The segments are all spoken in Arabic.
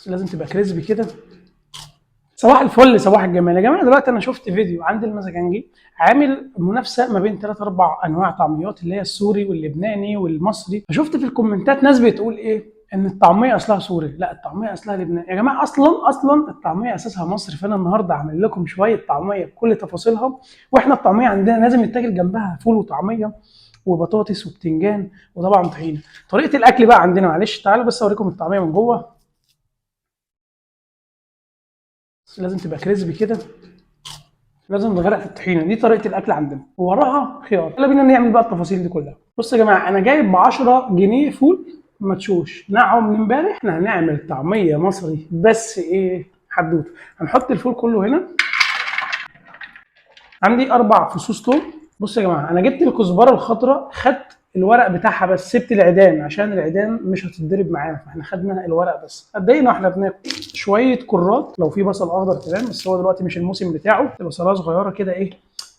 بس لازم تبقى كريسبي كده. صباح الفل، صباح الجمال يا جماعه. دلوقتي انا شفت فيديو عند المزاجنجي عامل منافسه ما بين 3 4 انواع طعميات، اللي هي السوري واللبناني والمصري. فشفت في الكومنتات ناس بتقول ايه، ان الطعميه اصلها سوري. لا، الطعميه اصلها لبناني يا جماعه. اصلا الطعميه اساسها مصري. فانا النهارده عامل لكم شويه طعميه بكل تفاصيلها. واحنا الطعميه عندنا لازم يتاكل جنبها فول وطعميه وبطاطس وبتنجان وطبعا طحينه. طريقه الاكل بقى عندنا، معلش تعالوا بس اوريكم الطعميه من جوه. لازم تبقى كريسبي كده، لازم نغرق في الطحينه. دي طريقه الاكل عندنا، ووراها خيار. يلا بينا نعمل بقى التفاصيل دي كلها. بصوا يا جماعه، انا جايب ب 10 جنيه فول مدشوش نقعه من امبارح. احنا هنعمل طعميه مصري، بس ايه حدوته. هنحط الفول كله هنا. عندي 4 فصوص توم. بصوا يا جماعه، انا جبت الكزبره الخضراء، خدت الورق بتاعها بس، سبت العيدان عشان العيدان مش هتتضرب معانا، فاحنا خدنا الورق بس. قدينا واحنا بناكل. شويه كرات، لو في بصل اخضر تمام، بس هو دلوقتي مش الموسم بتاعه. بصلايه صغيره كده ايه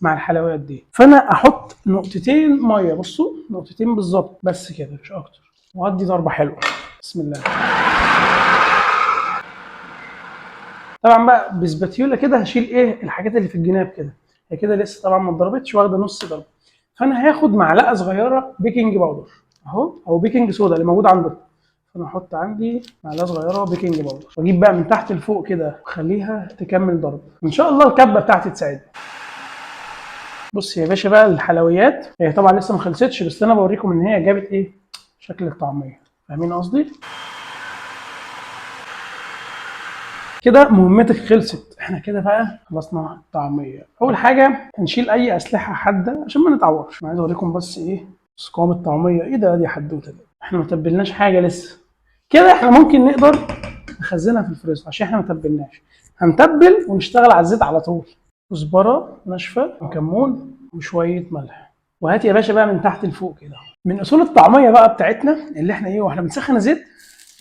مع الحلويات دي. فانا احط نقطتين ميه، بصوا نقطتين بالظبط بس كده مش اكتر، وادي ضربه حلوه. بسم الله. طبعا بقى بسباتيولا كده هشيل ايه الحاجات اللي في الجناب كده. هي كده لسه طبعا ما اتضربتش، واخده نص ضربه. فانا هاخد معلقه صغيره بيكنج باودر اهو، او بيكنج صودا اللي موجود عندكم. فانا احط عندي معلقه صغيره بيكنج باودر، واجيب بقى من تحت لفوق كده واخليها تكمل ضرب. ان شاء الله الكبه بتاعتي تساعدني. بص يا باشا بقى الحلويات، هي طبعا لسه ما خلصتش، بس انا بوريكم ان هي جابت ايه شكل الطعميه. فاهمين قصدي؟ كده مهمتك خلصت. احنا كده بقى خلصنا الطعميه. اول حاجه هنشيل اي اسلحه حاده عشان ما نتعورش. انا عايز اوريكم بس ايه بس قوام الطعميه. ايه ده، دي حدوته دي. احنا ما تبلناش حاجه لسه. كده احنا ممكن نقدر نخزنها في الفريزر عشان احنا ما تبلناش. هنتبل ونشتغل على الزيت على طول. كزبره ناشفه وكمون وشويه ملح. وهات يا باشا بقى من تحت لفوق كده. من اصول الطعميه بقى بتاعتنا اللي احنا ايه واحنا بنسخن الزيت،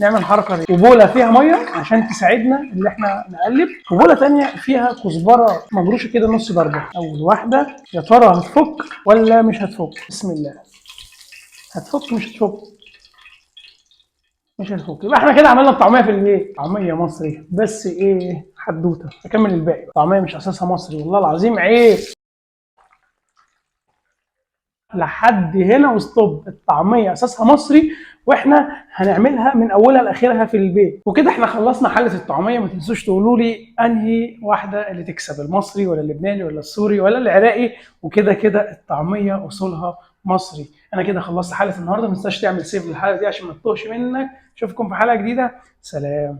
نعمل الحركه دي. وبوله فيها ميه عشان تساعدنا ان احنا نقلب، وبوله ثانيه فيها كزبره مجروشه كده نص ضربه. اول واحده يا ترى هتفك ولا مش هتفك؟ بسم الله. هتفك مش هتفك؟ مش هتفك. يبقى احنا كده عملنا الطعميه في البيت. طعميه مصري بس ايه حدوته. هكمل الباقي. طعميه مش اساسها مصري والله العظيم عيب. لحد هنا وستوب. الطعميه اساسها مصري، واحنا هنعملها من اولها لاخرها في البيت. وكده احنا خلصنا حله الطعميه. ما تنسوش تقولوا لي انهي واحده اللي تكسب، المصري ولا اللبناني ولا السوري ولا العراقي. وكده كده الطعميه اصولها مصري. انا كده خلصت حلقه النهارده. ما تنساش تعمل سيف للحلقه دي عشان ما تتوهش منك. اشوفكم في حلقه جديده. سلام.